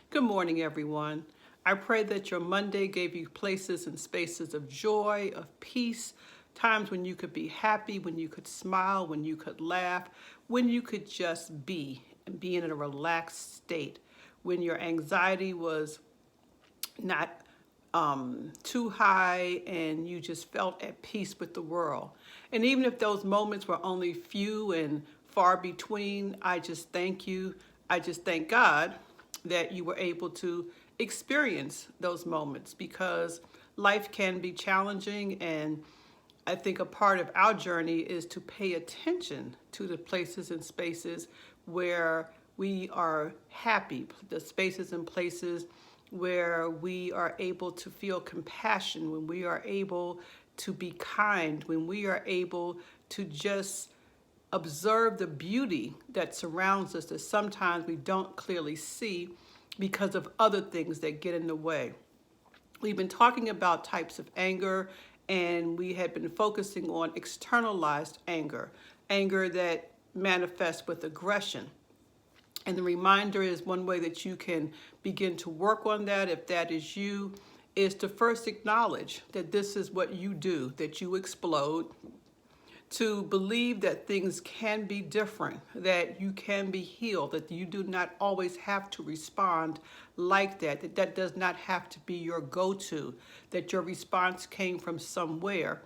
Good morning, everyone. I pray that your Monday gave you places and spaces of joy, of peace, times when you could be happy, when you could smile, when you could laugh, when you could just be and be in a relaxed state, when your anxiety was not too high and you just felt at peace with the world. And even if those moments were only few and far between, I just thank you. I just thank God that you were able to experience those moments because life can be challenging, and I think a part of our journey is to pay attention to the places and spaces where we are happy, the spaces and places where we are able to feel compassion, when we are able to be kind, when we are able to just observe the beauty that surrounds us that sometimes we don't clearly see because of other things that get in the way. We've been talking about types of anger, and we had been focusing on externalized anger, anger that manifests with aggression. And the reminder is one way that you can begin to work on that, if that is you, is to first acknowledge that this is what you do, that you explode, to believe that things can be different, that you can be healed, that you do not always have to respond like that, that that does not have to be your go-to, that your response came from somewhere.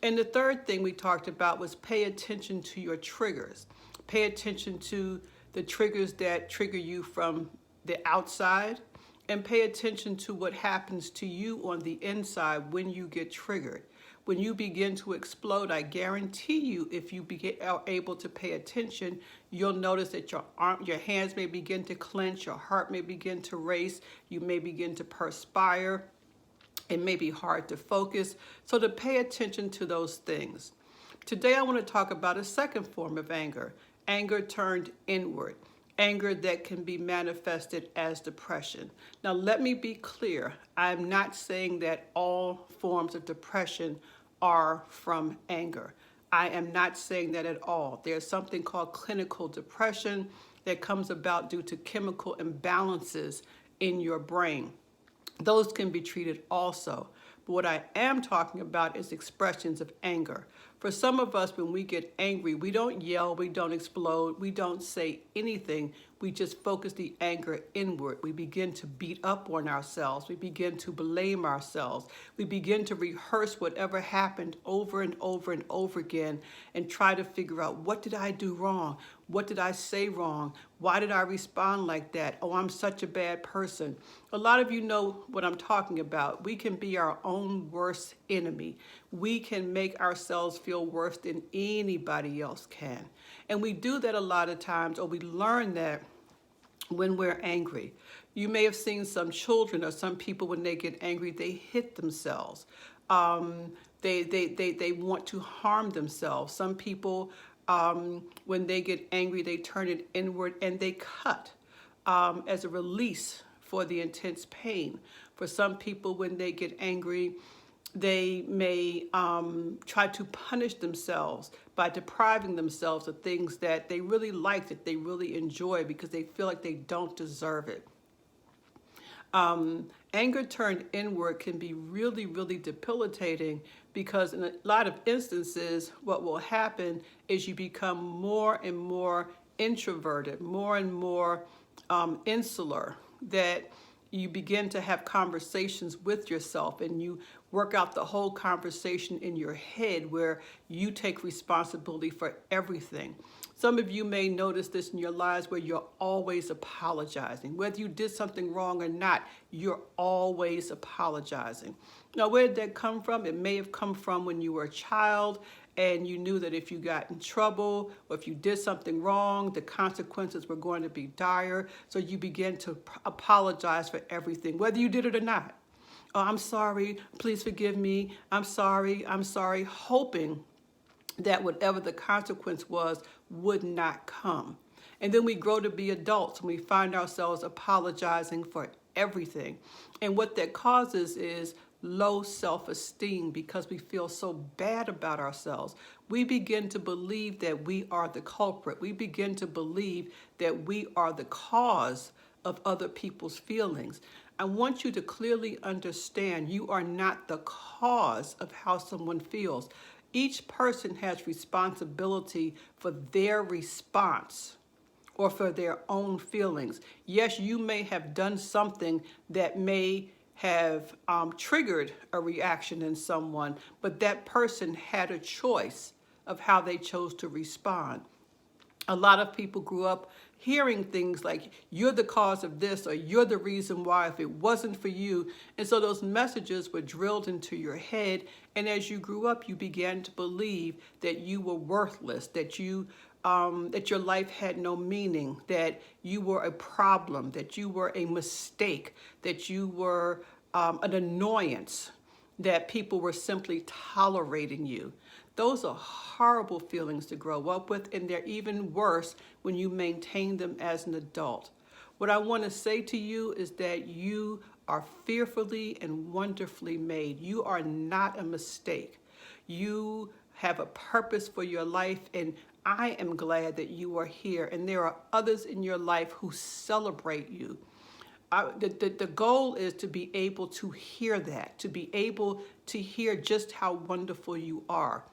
And the third thing we talked about was pay attention to your triggers. Pay attention to the triggers that trigger you from the outside, and pay attention to what happens to you on the inside when you get triggered. When you begin to explode, I guarantee you, if you are able to pay attention, you'll notice that your hands may begin to clench, your heart may begin to race, you may begin to perspire. It may be hard to focus. So to pay attention to those things. Today I want to talk about a second form of anger, anger turned inward, anger that can be manifested as depression. Now let me be clear, I'm not saying that all forms of depression are from anger. I am not saying that at all. There's something called clinical depression that comes about due to chemical imbalances in your brain. Those can be treated also. But what I am talking about is expressions of anger. For some of us, when we get angry, we don't yell, we don't explode, we don't say anything. We just focus the anger inward. We begin to beat up on ourselves. We begin to blame ourselves. We begin to rehearse whatever happened over and over and over again and try to figure out, what did I do wrong? What did I say wrong? Why did I respond like that? Oh, I'm such a bad person. A lot of you know what I'm talking about. We can be our own worst enemy. We can make ourselves feel worse than anybody else can. And we do that a lot of times, or we learn that when we're angry. You may have seen some children or some people, when they get angry, they hit themselves. They want to harm themselves. Some people, when they get angry, they turn it inward and they cut as a release for the intense pain. For some people, when they get angry, they may try to punish themselves by depriving themselves of things that they really like, that they really enjoy, because they feel like they don't deserve it. Anger turned inward can be really, really debilitating, because in a lot of instances, what will happen is you become more and more introverted, more and more insular, that you begin to have conversations with yourself and you work out the whole conversation in your head, where you take responsibility for everything. Some of you may notice this in your lives, where you're always apologizing. Whether you did something wrong or not, you're always apologizing. Now, where did that come from? It may have come from when you were a child and you knew that if you got in trouble or if you did something wrong, the consequences were going to be dire. So you began to apologize for everything, whether you did it or not. Oh, I'm sorry, please forgive me. I'm sorry, hoping that whatever the consequence was would not come. And then we grow to be adults and we find ourselves apologizing for everything. And what that causes is low self-esteem, because we feel so bad about ourselves. We begin to believe that we are the culprit. We begin to believe that we are the cause of other people's feelings. I want you to clearly understand you are not the cause of how someone feels. Each person has responsibility for their response or for their own feelings. Yes, you may have done something that may have triggered a reaction in someone, but that person had a choice of how they chose to respond. A lot of people grew up hearing things like, you're the cause of this, or you're the reason why if it wasn't for you. And so those messages were drilled into your head. And as you grew up, you began to believe that you were worthless, that that your life had no meaning, that you were a problem, that you were a mistake, that you were an annoyance, that people were simply tolerating you. Those are horrible feelings to grow up with, and they're even worse when you maintain them as an adult. What I want to say to you is that you are fearfully and wonderfully made. You are not a mistake. You have a purpose for your life, and I am glad that you are here, and there are others in your life who celebrate you. The goal is to be able to hear that, to be able to hear just how wonderful you are.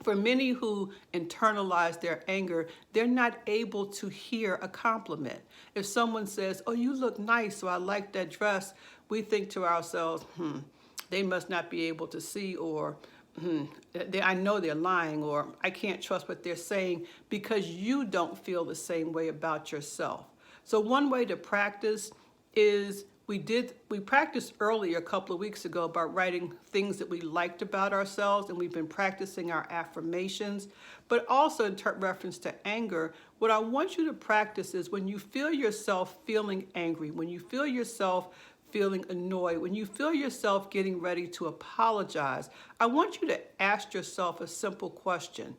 For many who internalize their anger, they're not able to hear a compliment. If someone says, oh, you look nice, or I like that dress, we think to ourselves, they must not be able to see, or I know they're lying, or I can't trust what they're saying, because you don't feel the same way about yourself. So one way to practice is we practiced earlier a couple of weeks ago about writing things that we liked about ourselves, and we've been practicing our affirmations. But also in reference to anger, what I want you to practice is when you feel yourself feeling angry, when you feel yourself feeling annoyed, when you feel yourself getting ready to apologize, I want you to ask yourself a simple question.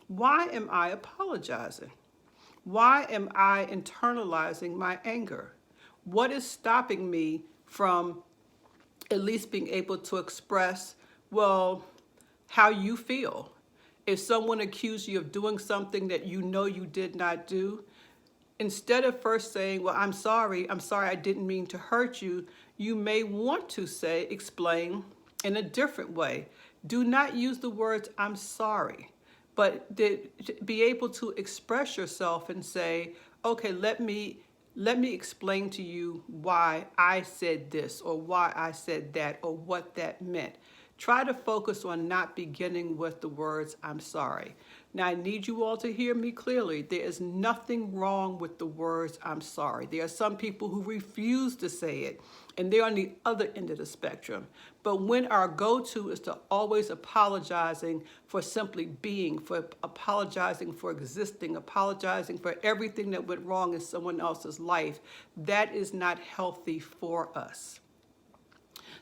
Why am I apologizing? Why am I internalizing my anger? What is stopping me from at least being able to express, well, how you feel? If someone accused you of doing something that you know you did not do, instead of first saying, well, I'm sorry, I didn't mean to hurt you, you may want to explain in a different way. Do not use the words, I'm sorry, but be able to express yourself and say, okay, let me explain to you why I said this, or why I said that, or what that meant. Try to focus on not beginning with the words, I'm sorry. Now, I need you all to hear me clearly. There is nothing wrong with the words, I'm sorry. There are some people who refuse to say it, and they're on the other end of the spectrum. But when our go-to is to always apologizing for simply being, for apologizing for existing, apologizing for everything that went wrong in someone else's life, that is not healthy for us.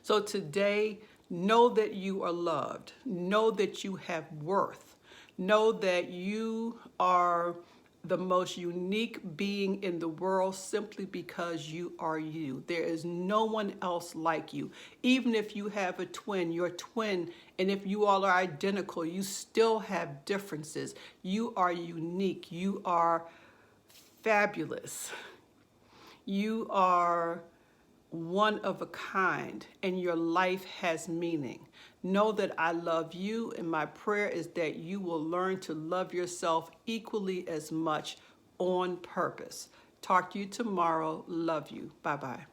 So today, know that you are loved. Know that you have worth. Know that you are the most unique being in the world simply because you are you. There is no one else like you. Even if you have a twin, your twin, and if you all are identical, you still have differences. You are unique. You are fabulous. You are one of a kind, and your life has meaning. Know that I love you, and my prayer is that you will learn to love yourself equally as much on purpose. Talk to you tomorrow. Love you. Bye-bye.